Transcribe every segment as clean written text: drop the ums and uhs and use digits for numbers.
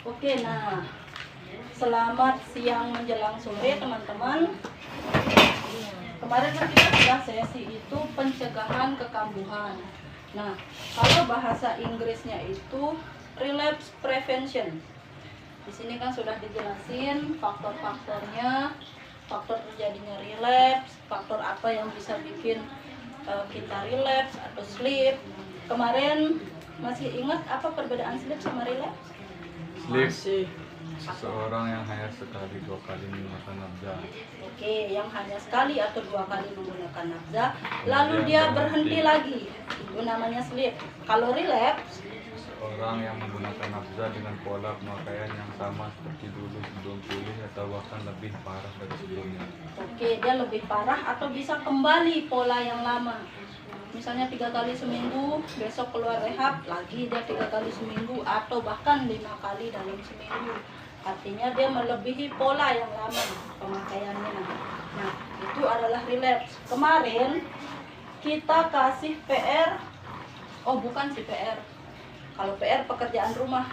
Oke, nah, selamat siang menjelang sore teman-teman. Kemarin kan kita sudah sesi itu pencegahan kekambuhan. Nah, kalau bahasa Inggrisnya itu relapse prevention. Di sini kan sudah dijelasin faktor-faktornya, faktor terjadinya relapse, faktor apa yang bisa bikin kita relapse atau sleep. Kemarin masih ingat apa perbedaan sleep sama relapse? Sleep seseorang yang hanya sekali 2 kali menggunakan nafza. Oke, yang hanya sekali atau 2 kali menggunakan nafza, lalu dia berhenti lagi, itu namanya sleep. Kalau relapse, Seseorang yang menggunakan nafza dengan pola pemakaian yang sama seperti dulu sebelum pulih atau bahkan lebih parah dari sebelumnya. oke, dia lebih parah atau bisa kembali pola yang lama. Misalnya 3 kali seminggu, besok keluar rehab lagi dia 3 kali seminggu atau bahkan 5 kali dalam seminggu. Artinya dia melebihi pola yang lama pemakaiannya. Nah, itu adalah relapse. Kemarin kita kasih PR, oh bukan sih PR. Kalau PR pekerjaan rumah,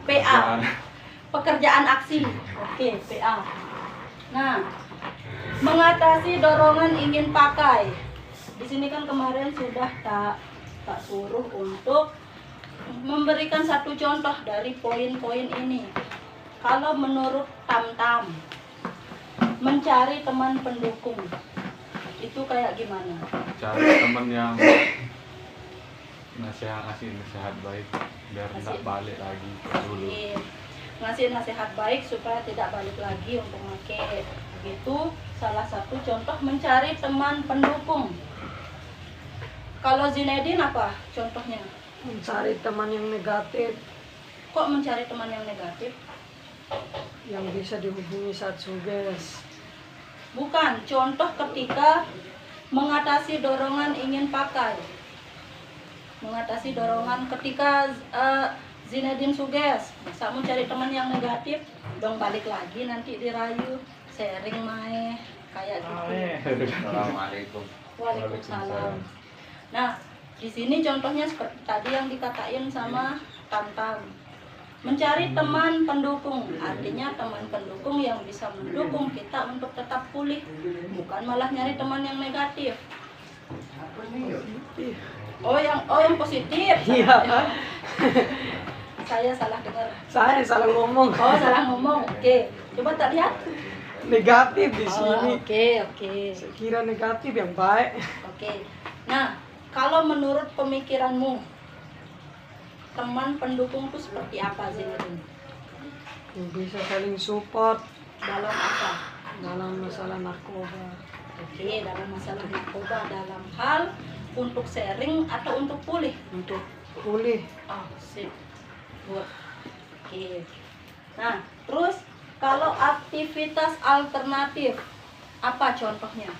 PA, pekerjaan aksi. Oke, PA. Nah, mengatasi dorongan ingin pakai. Di sini kan kemarin sudah tak suruh untuk memberikan satu contoh dari poin-poin ini. Kalau menurut Tam-Tam, mencari teman pendukung itu kayak gimana? Cari teman yang ngasih nasihat baik biar tidak balik lagi ke dulu. Ngasih nasihat baik supaya tidak balik lagi untuk pakai. Itu salah satu contoh mencari teman pendukung. Kalau Zinedine apa contohnya? Mencari teman yang negatif Kok mencari teman yang negatif? yang bisa dihubungi saat suges. Bukan, contoh ketika mengatasi dorongan ingin pakai. Mengatasi dorongan ketika Zinedine suges. Masa mau cari teman yang negatif, dong balik lagi nanti dirayu, sharing main kayak gitu. Assalamualaikum. Waalaikumsalam. Nah, di sini contohnya seperti tadi yang dikatain sama Tam-Tam. Mencari teman pendukung, artinya teman pendukung yang bisa mendukung kita untuk tetap pulih, bukan malah nyari teman yang negatif. Oh yang positif. Iya. Saya salah dengar. Saya salah ngomong. Oh, salah ngomong. Oke. Coba tak lihat. Negatif di Oh, sini. oke. Saya kira negatif yang baik. Oke. Nah, kalau menurut pemikiranmu, teman pendukung itu seperti apa, Zinedine? Yang bisa saling support Dalam apa? dalam masalah narkoba. Oke, dalam masalah narkoba, dalam hal untuk sharing atau untuk pulih? Untuk pulih, Oh, sip. Good. Oke. Nah, terus kalau aktivitas alternatif, apa contohnya?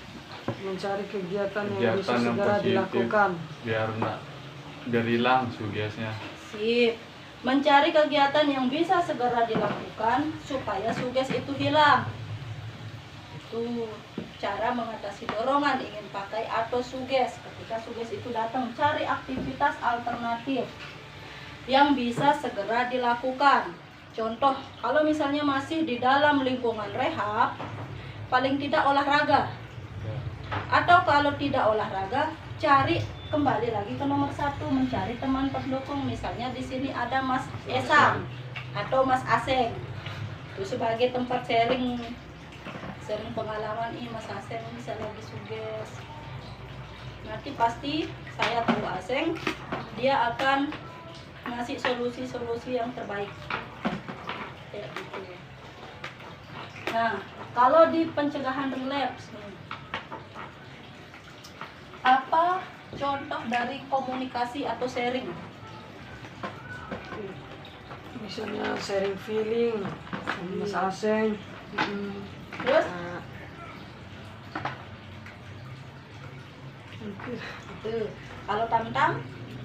mencari kegiatan yang bisa Kegiatan yang segera positif dilakukan. biar hilang sugesnya. Sip. Mencari kegiatan yang bisa segera dilakukan supaya suges itu hilang. Itu cara mengatasi dorongan ingin pakai atau suges. Ketika suges itu datang, cari aktivitas alternatif yang bisa segera dilakukan. Contoh, kalau misalnya masih di dalam lingkungan rehab, paling tidak olahraga. Atau kalau tidak olahraga, cari kembali lagi ke nomor 1, mencari teman pendukung. Misalnya di sini ada Mas Esam atau Mas Aseng. Itu sebagai tempat sharing pengalaman. Mas Aseng bisa lagi suges. Nanti pasti saya tahu Aseng, dia akan ngasih solusi-solusi yang terbaik. Kayak gitu. Nah, kalau di pencegahan relapse nih, apa contoh dari komunikasi atau sharing? Misalnya sharing feeling, Mas Aseng. Terus Nah, itu kalau Tam-Tam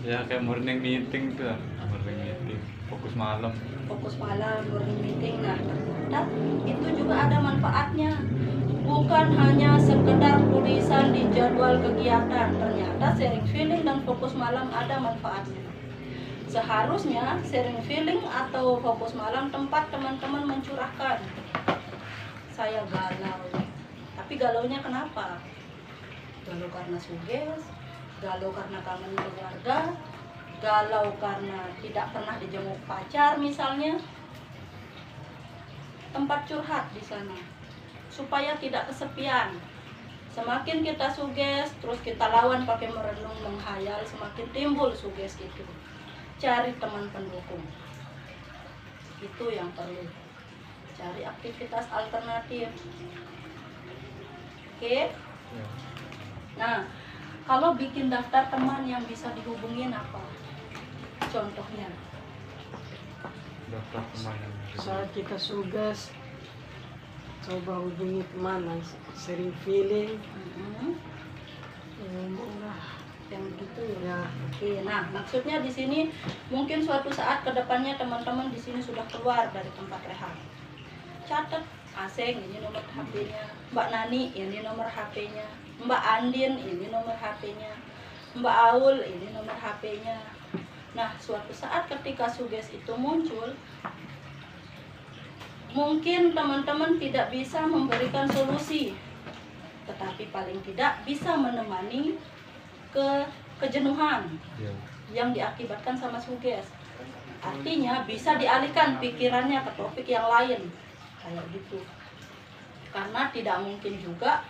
Ya kayak morning meeting tuh, morning meeting, fokus malam. fokus malam, morning meeting. Nah, ternyata itu juga ada manfaatnya. Bukan hanya sekedar tulisan di jadwal kegiatan, ternyata sharing feeling dan fokus malam ada manfaatnya. Seharusnya sharing feeling atau fokus malam tempat teman-teman mencurahkan. Saya galau. Tapi galaunya kenapa? Galau karena suges, galau karena kangen keluarga, galau karena tidak pernah dijenguk pacar misalnya. Tempat curhat di sana supaya tidak kesepian. Semakin kita suges, terus kita lawan pakai merenung, menghayal, semakin timbul suges itu. Cari teman pendukung. Itu yang perlu. Cari aktivitas alternatif. Oke? Ya. Nah, kalau bikin daftar teman yang bisa dihubungin apa? Contohnya. Daftar teman yang Saat kita sugas, coba hubungi teman yang sharing feeling. Lah, Yang gitu ya. ya. Oke, nah maksudnya di sini mungkin suatu saat kedepannya teman-teman di sini sudah keluar dari tempat rehab. Catat, Aseng ini nomor HP-nya, Mbak Nani ini nomor HP-nya, Mbak Andin ini nomor HP-nya, Mbak Aul ini nomor HP-nya. Nah, suatu saat ketika suges itu muncul, mungkin teman-teman tidak bisa memberikan solusi, tetapi paling tidak bisa menemani kejenuhan ya. yang diakibatkan sama suges. Artinya bisa dialihkan pikirannya ke topik yang lain, kayak gitu. Karena tidak mungkin juga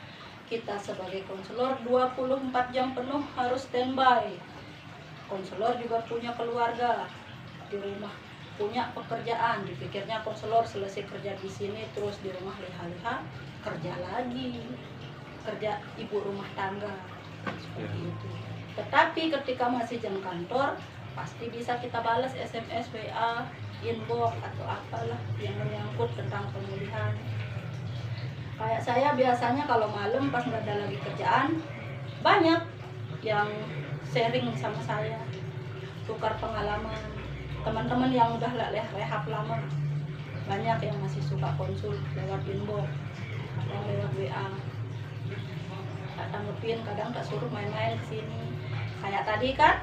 kita sebagai konselor 24 jam penuh harus standby. Konselor juga punya keluarga di rumah, punya pekerjaan. Dipikirnya konselor selesai kerja di sini terus di rumah leha-leha, kerja lagi, kerja ibu rumah tangga seperti itu. Tetapi ketika masih jam kantor, pasti bisa kita balas SMS, WA, inbox atau apalah yang menyangkut tentang pemulihan. Kayak saya biasanya kalau malam pas nggak ada lagi kerjaan, banyak yang sharing sama saya, tukar pengalaman. Teman-teman yang udah rehab lama, banyak yang masih suka konsul lewat inbox atau lewat WA. Tak tanggepin, kadang tak suruh main-main ke sini. Kayak tadi kan,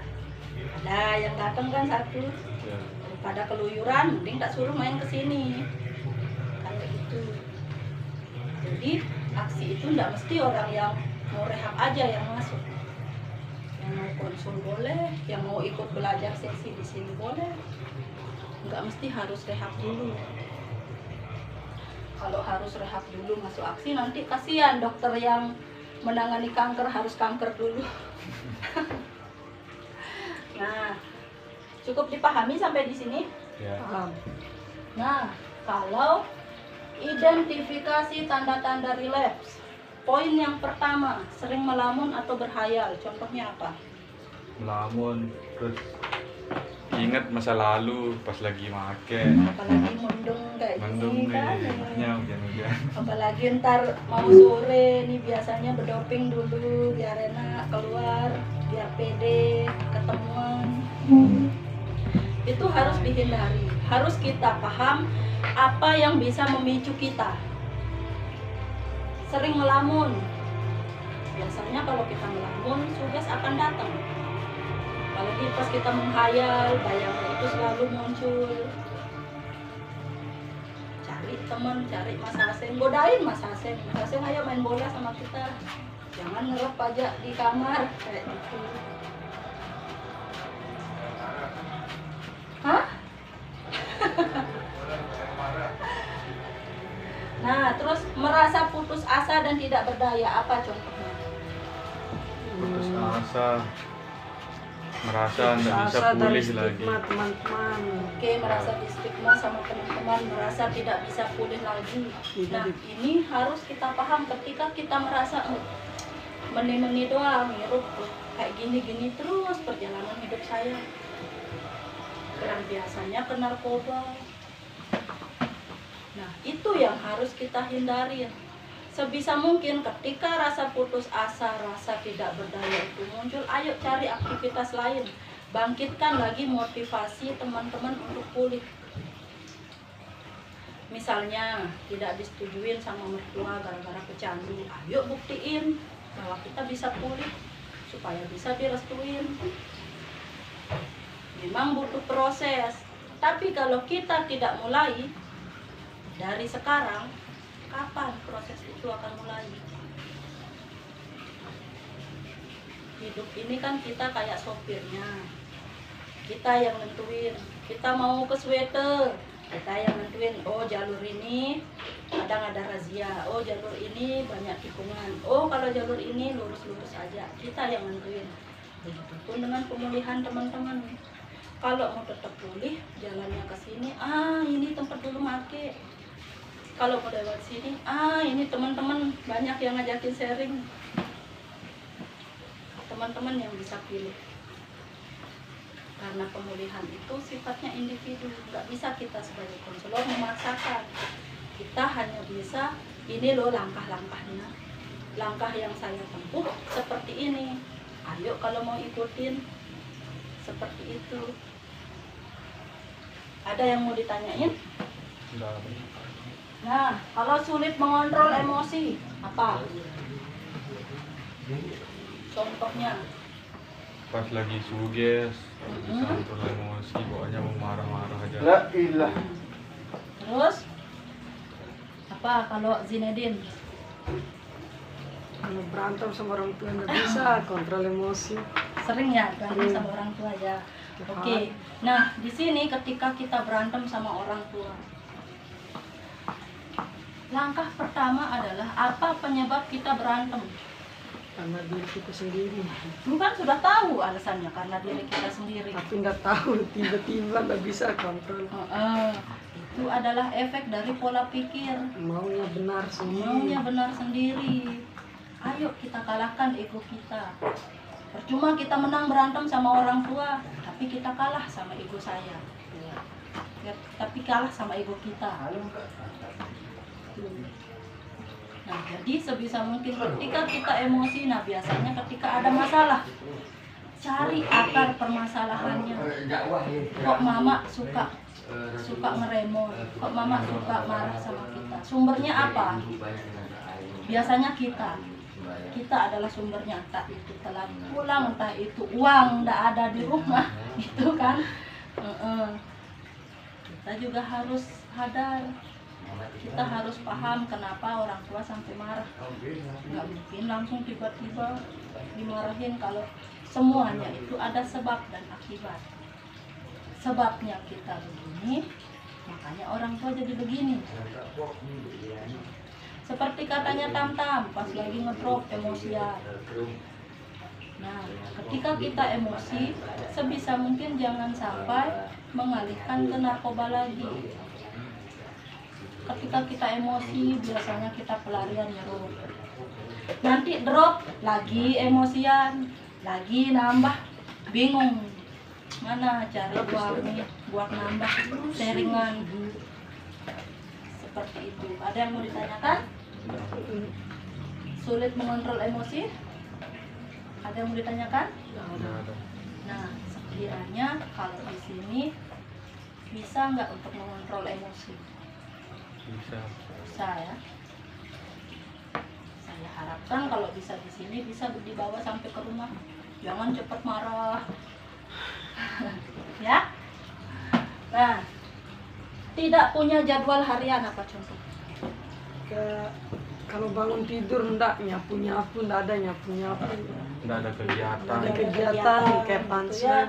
ada yang datang kan satu, Ya. daripada keluyuran, mending tak suruh main ke sini. Kayak gitu. Jadi aksi itu tidak mesti orang yang mau rehab aja yang masuk. Yang mau konsul boleh, yang mau ikut belajar sesi di sini boleh. Nggak mesti harus rehab dulu. Kalau harus rehab dulu masuk aksi, nanti kasihan dokter yang menangani kanker harus kanker dulu. Nah, cukup dipahami sampai di sini. Ya. Paham. Nah, kalau identifikasi tanda-tanda relapse, poin yang pertama, sering melamun atau berhayal. Contohnya apa? Melamun, terus ingat masa lalu pas lagi make. Apalagi mendung kayak Mendung gini nih, kan. enaknya hujan-hujan. Apalagi ntar mau sore nih biasanya berdoping dulu biar enak keluar, biar pede ketemuan. Itu harus dihindari. Harus kita paham apa yang bisa memicu kita. Sering melamun. Biasanya kalau kita melamun, suges akan datang. Apalagi pas kita menghayal, bayangan itu selalu muncul. Cari teman, cari Mas Hasen, godain Mas Hasen. Mas Hasen ayo main bola sama kita. Jangan ngerep aja di kamar kayak gitu. Hah? Nah, terus merasa putus asa dan tidak berdaya, apa contohnya? Putus asa, merasa nggak bisa Asa dari pulih lagi. stigma teman-teman. Oke, merasa di stigma sama teman-teman, merasa tidak bisa pulih lagi. Nah, ini harus kita paham ketika kita merasa meni-meni doang, ngirup kayak gini-gini terus perjalanan hidup saya. Dan biasanya ke narkoba. Nah, itu yang harus kita hindari. Sebisa mungkin ketika rasa putus asa, rasa tidak berdaya itu muncul, ayo cari aktivitas lain. Bangkitkan lagi motivasi teman-teman untuk pulih. Misalnya tidak disetujuin sama mertua gara-gara pecandu, ayo buktiin bahwa kita bisa pulih supaya bisa direstuin. Memang butuh proses. Tapi kalau kita tidak mulai dari sekarang, kapan proses itu akan mulai? Hidup ini kan kita kayak sopirnya. Kita yang nentuin. Kita mau ke sweater, kita yang nentuin. Oh, jalur ini kadang ada razia. Oh, jalur ini banyak tikungan. Oh, kalau jalur ini lurus-lurus aja. Kita yang nentuin. Begitupun dengan pemulihan teman-teman. Kalau mau tetap pulih, jalannya ke sini. Ini tempat dulu make. Kalau mau lewat sini, ini teman-teman banyak yang ngajakin sharing. Teman-teman yang bisa pilih. Karena pemulihan itu sifatnya individu, nggak bisa kita sebagai konselor memaksakan. Kita hanya bisa, ini loh langkah-langkahnya. Langkah yang saya tempuh seperti ini. Ayo kalau mau ikutin, seperti itu. Ada yang mau ditanyain? Enggak. Nah, kalau sulit mengontrol emosi, apa? Contohnya? Pas lagi suges, bisa kontrol emosi, pokoknya mau marah-marah aja. La ilah. Terus? Apa kalau Zinedine? Kalau berantem sama orang tua nggak bisa kontrol emosi. Sering ya berantem Sering. sama orang tua ya. Tiap Oke. hari. Nah, di sini ketika kita berantem sama orang tua, langkah pertama adalah apa penyebab kita berantem? Karena diri kita sendiri. Bukan sudah tahu alasannya karena diri kita sendiri. Tapi nggak tahu, tiba-tiba nggak bisa kontrol. Itu adalah efek dari pola pikir. Maunya benar sendiri. Maunya benar sendiri. Ayo kita kalahkan ego kita. Percuma kita menang berantem sama orang tua, tapi kita kalah sama ego saya. Tapi kalah sama ego kita. Nah, jadi sebisa mungkin ketika kita emosi, nah biasanya ketika ada masalah, cari akar permasalahannya. Kok mama suka ngeremon? Kok mama suka marah sama kita? Sumbernya apa? Biasanya kita adalah sumbernya, entah itu telat pulang, entah itu uang nggak ada di rumah, gitu kan. Kita juga harus sadar, kita harus paham kenapa orang tua sampai marah. Nggak mungkin langsung tiba-tiba dimarahin, kalau semuanya itu ada sebab dan akibat. Sebabnya kita begini, makanya orang tua jadi begini. Seperti katanya Tam-Tam pas lagi ngedrop emosian. Nah, ketika kita emosi, sebisa mungkin jangan sampai mengalihkan ke narkoba lagi. Ketika kita emosi, biasanya kita pelarian nyeruk. Nanti drop, lagi emosian, lagi nambah, bingung. Mana cari uangnya buat nambah sharingan. Seperti itu. Ada yang mau ditanyakan? Sulit mengontrol emosi? Ada yang mau ditanyakan? Nggak ada. Nah, sekiranya kalau di sini bisa nggak untuk mengontrol emosi? Bisa. Bisa ya. Saya harapkan kalau bisa di sini bisa dibawa sampai ke rumah. Jangan cepat marah. Ya. Nah, tidak punya jadwal harian apa contoh? Kalau bangun tidur ndak nyapu ndak ada nyapu. Nggak ada kegiatan. Ada kegiatan kayak gitu pansen.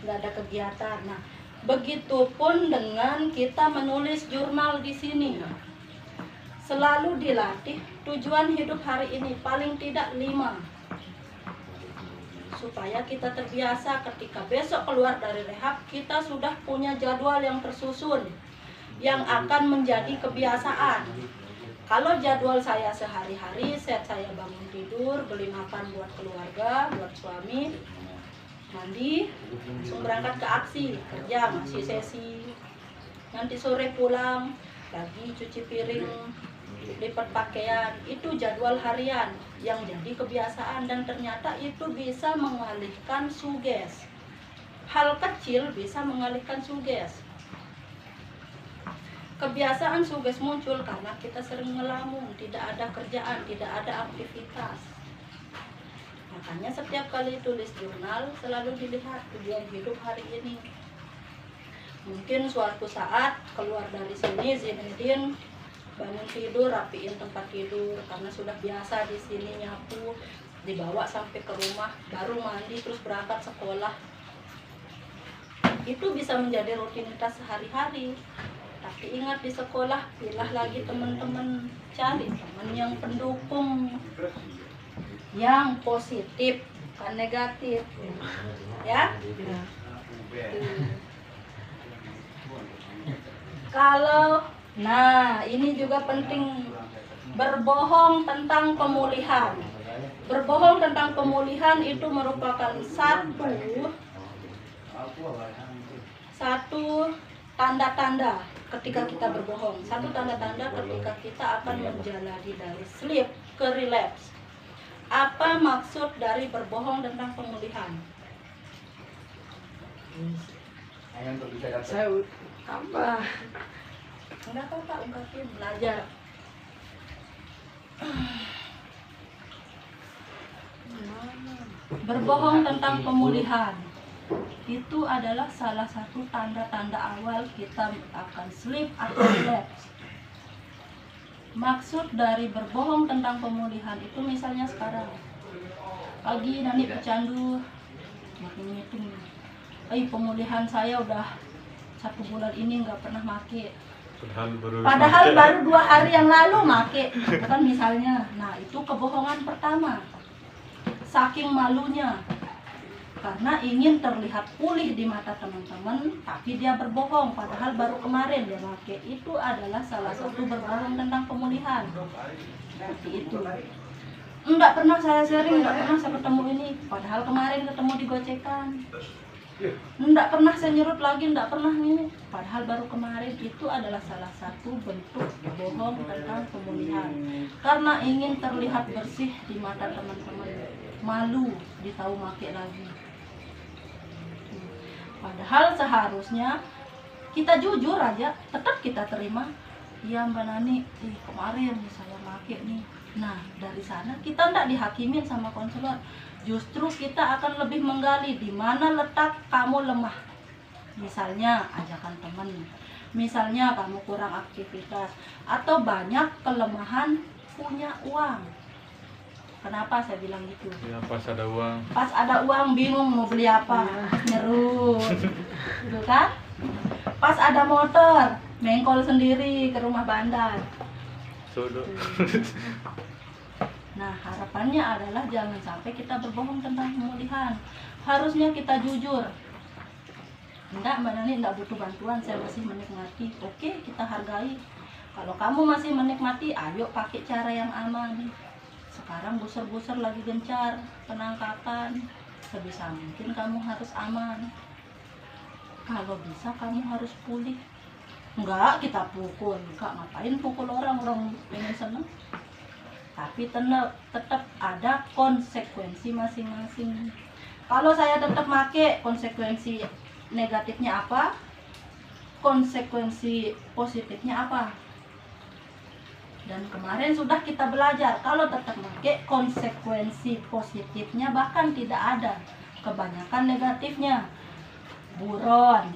Nggak ada kegiatan. Nah, begitupun dengan kita menulis jurnal di sini. Selalu dilatih tujuan hidup hari ini paling tidak 5. Supaya kita terbiasa ketika besok keluar dari rehab, kita sudah punya jadwal yang tersusun yang akan menjadi kebiasaan. Kalau jadwal saya sehari-hari, saya bangun tidur, beli makan buat keluarga, buat suami, mandi, langsung berangkat ke aksi, kerja, masih sesi. Nanti sore pulang, lagi cuci piring, lipat pakaian. Itu jadwal harian yang jadi kebiasaan dan ternyata itu bisa mengalihkan suges. Hal kecil bisa mengalihkan suges. Kebiasaan suges muncul karena kita sering ngelamun, tidak ada kerjaan, tidak ada aktivitas. Makanya setiap kali tulis jurnal selalu dilihat tujuan hidup hari ini. Mungkin suatu saat keluar dari sini Zinedine bangun tidur, rapiin tempat tidur karena sudah biasa di sini nyapu, dibawa sampai ke rumah, baru mandi terus berangkat sekolah. Itu bisa menjadi rutinitas sehari-hari. Tapi ingat di sekolah, pilih lagi teman-teman, cari teman yang pendukung, yang positif, bukan negatif. Ya? Ya. Kalau, nah ini juga penting, berbohong tentang pemulihan. Berbohong tentang pemulihan itu merupakan satu tanda-tanda ketika kita berbohong. Satu tanda-tanda ketika kita akan menjalani dari sleep ke relapse. Apa maksud dari berbohong tentang pemulihan? Saya tambah. Enggak apa-apa, ungkapin, belajar. Berbohong tentang pemulihan itu adalah salah satu tanda-tanda awal kita akan sleep atau relapse. Maksud dari berbohong tentang pemulihan itu misalnya sekarang pagi Nani pecandu meeting, pemulihan saya udah 1 bulan ini nggak pernah make, padahal baru 2 hari yang lalu make, kan misalnya. Nah itu kebohongan pertama, saking malunya karena ingin terlihat pulih di mata teman-teman, tapi dia berbohong padahal baru kemarin dia make. Itu adalah salah satu berbohong tentang pemulihan. Seperti itu. Enggak pernah saya sharing, enggak pernah saya ketemu ini, padahal kemarin ketemu di gocekan. Enggak pernah saya nyerut lagi, enggak pernah ini, padahal baru kemarin. Itu adalah salah satu bentuk bohong tentang pemulihan. Karena ingin terlihat bersih di mata teman-teman, malu ditahu make lagi. Padahal seharusnya kita jujur aja, tetap kita terima. Iya Mbak Nani, kemarin saya make nih. Nah dari sana kita enggak dihakimin sama konselor. Justru kita akan lebih menggali di mana letak kamu lemah. Misalnya ajakan teman, misalnya kamu kurang aktivitas, atau banyak kelemahan punya uang. Kenapa saya bilang gitu? Ya, pas ada uang. Pas ada uang bingung mau beli apa, nyerut, gitu kan? Pas ada motor, mengkol sendiri ke rumah bandar. Sodo. Nah harapannya adalah jangan sampai kita berbohong tentang pemulihan. Harusnya kita jujur. Enggak Mbak Nani, enggak butuh bantuan, saya masih menikmati. Oke, kita hargai. Kalau kamu masih menikmati, ayo pakai cara yang aman. Sekarang buser-buser lagi gencar penangkapan, sebisa mungkin kamu harus aman. Kalau bisa kamu harus pulih. Enggak kita pukul, enggak, ngapain pukul orang pengen seneng. Tapi tetap ada konsekuensi masing-masing. Kalau saya tetap make, konsekuensi negatifnya apa? Konsekuensi positifnya apa? Dan kemarin sudah kita belajar, kalau tetap pakai, konsekuensi positifnya bahkan tidak ada, kebanyakan negatifnya. Buron,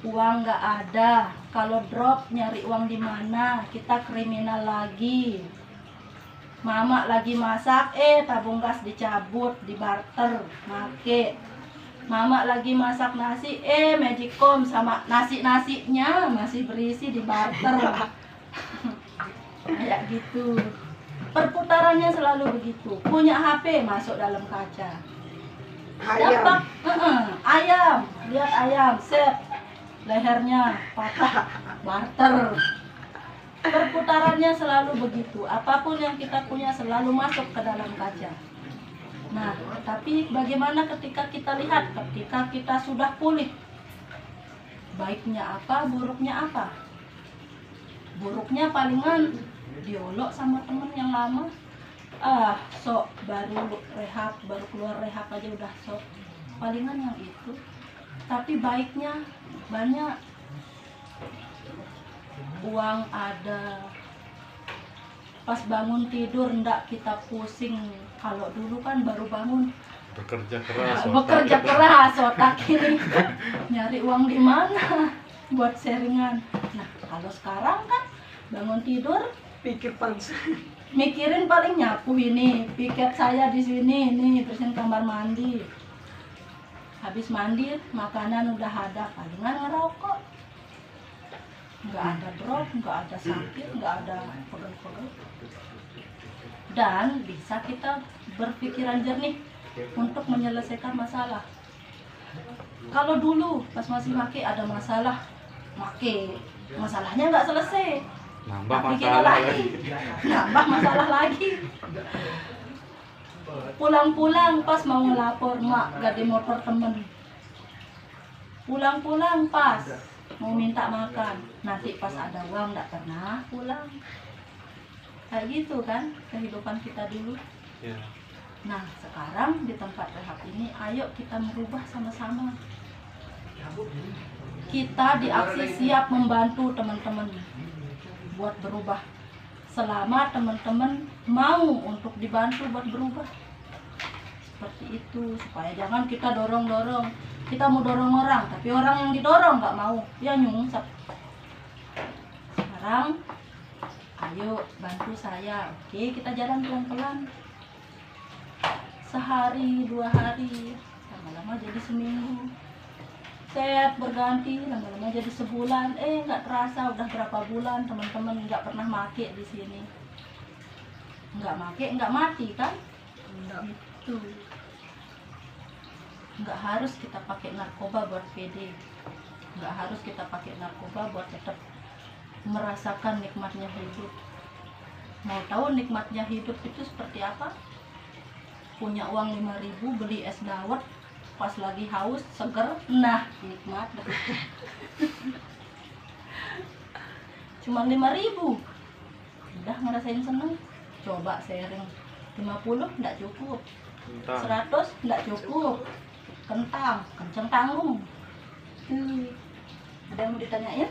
uang nggak ada, kalau drop nyari uang di mana, kita kriminal lagi. Mama lagi masak, tabung gas dicabut, dibarter, make. Mama lagi masak nasi, Magicom sama nasi-nasinya masih berisi, dibarter. Kayak gitu. Perputarannya selalu begitu. Punya HP masuk dalam kaca. Dapat ayam, lihat ayam, set lehernya patah, barter. Perputarannya selalu begitu. Apapun yang kita punya selalu masuk ke dalam kaca. Nah, tapi bagaimana ketika kita lihat, ketika kita sudah pulih, baiknya apa, buruknya apa? Buruknya palingan diolok sama temen yang lama, sok baru rehab, baru keluar rehab aja udah sok, palingan yang itu. Tapi baiknya banyak, uang ada, Pas bangun tidur ndak kita pusing. Kalau dulu kan baru bangun Bekerja keras. bekerja keras otak ini nyari uang di mana buat sharingan. Nah kalau sekarang kan bangun tidur Pikir pansa. mikirin paling nyapu ini, piket saya di sini, nih bersihin kamar mandi. Habis mandi makanan udah ada, palingan ngerokok. Nggak ada drop, nggak ada sakit, nggak ada pegel-pegel. Dan bisa kita berpikiran jernih untuk menyelesaikan masalah. Kalau dulu pas masih make ada masalah, make masalahnya nggak selesai, Nambah tapi kita masalah lagi lagi. nambah masalah lagi. Pulang-pulang pas mau ngelapor mak gade motor temen, pulang-pulang pas mau minta makan, nanti pas ada uang nggak pernah pulang. Kayak gitu kan kehidupan kita dulu. Ya. Nah, sekarang di tempat rehab ini, ayo kita merubah sama-sama. Kita di aksi siap membantu teman-teman buat berubah. Selama teman-teman mau untuk dibantu buat berubah. Seperti itu, supaya jangan kita dorong-dorong. Kita mau dorong orang, tapi orang yang didorong nggak mau, ya nyungsep. Sekarang, ayo bantu saya. Oke, kita jalan pelan-pelan. Sehari, 2 hari, lama-lama jadi seminggu. Set berganti, lama-lama jadi sebulan. Nggak terasa udah berapa bulan teman-teman nggak pernah make di sini. Nggak make, nggak mati kan? Itu. Nggak harus kita pakai narkoba buat PD. Nggak harus kita pakai narkoba buat tetap merasakan nikmatnya hidup. Mau tahu nikmatnya hidup itu seperti apa? Punya uang 5.000 beli es dawet pas lagi haus seger, nah nikmat. Cuma 5.000 udah ngerasain seneng. Coba sharing 50 enggak cukup, Entah. 100 enggak cukup, kentang kenceng tanggung. Ada yang mau ditanyain?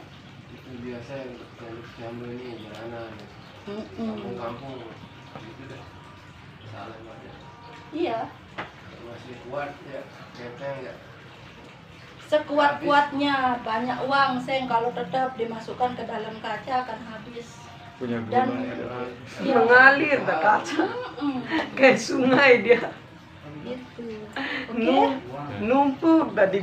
Itu biasa yang jambu ini gimana? Mm-mm. Kampung-kampung itu deh. Salah banget. Iya, Masih kuat ya, kenteng ya. sekuat-kuatnya banyak uang seng kalau tetap dimasukkan ke dalam kaca akan habis. Punya Dan- guna ya. Iya. Mengalir dah kaca. Mm-mm. Kayak sungai dia. Gitu. Oke. Numpuk dah di